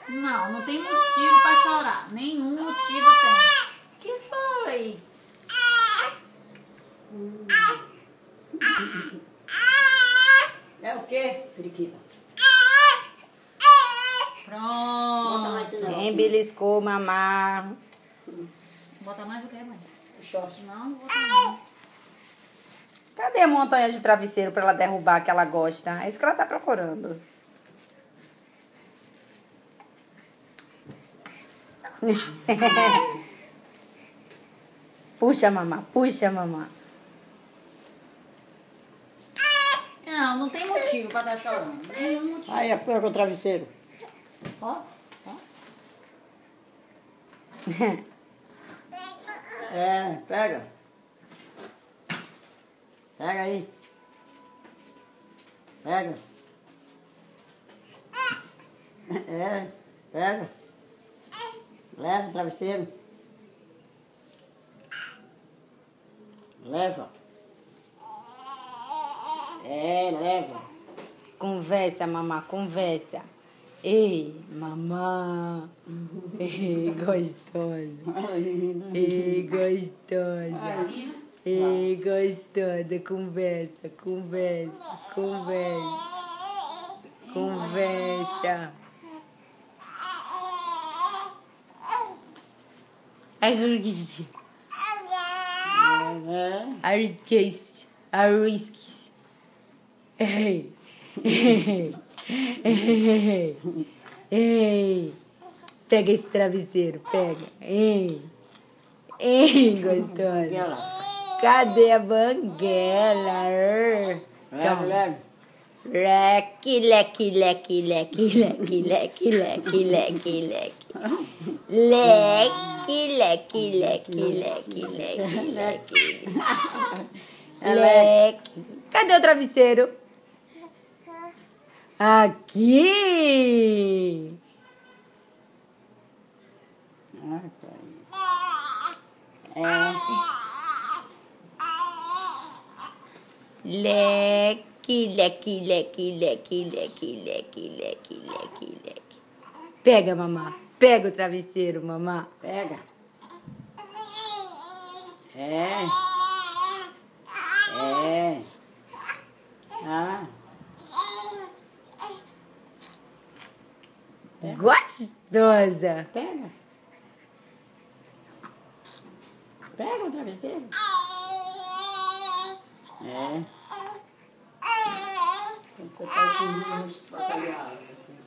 Não, não tem motivo pra chorar. Nenhum motivo tem. Que foi? É o quê, periquita? Pronto. Quem beliscou, mamá? Bota mais o que, mãe? O short. Não, não bota não. Cadê a montanha de travesseiro pra ela derrubar que ela gosta? É isso que ela tá procurando. Puxa, mamá. Puxa, mamá. Não, não tem motivo pra estar chorando. Nenhum motivo. Aí, pega o travesseiro. Ó, ó. É, pega. Pega aí. Pega. É, pega. Leva o travesseiro. Leva. É, leva. Conversa, mamá, conversa. Ei, mamã. Ei, gostosa. Ei, gostosa. Ei, gostosa. Conversa, conversa, conversa. Conversa. Arrisquei. Arrisquei. Ei. Ei. Ei. Ei. Pega esse travesseiro, pega. Ei. Ei, gostosa. Cadê a banguela? Leva, leva. Leque, leque, leque, leque, leque, leque, leque, leque, leque. Leque, leque, leque, leque, leque, leque. Leque. Cadê o travesseiro? Aqui. Leque, leque, leque, leque, leque, leque, leque, leque, leque. Pega, mamá. Pega o travesseiro, mamá. Pega. É. É. Ah. Gostosa. Pega. Pega o travesseiro. É. Tem que botar o rosto pra sair a água, assim.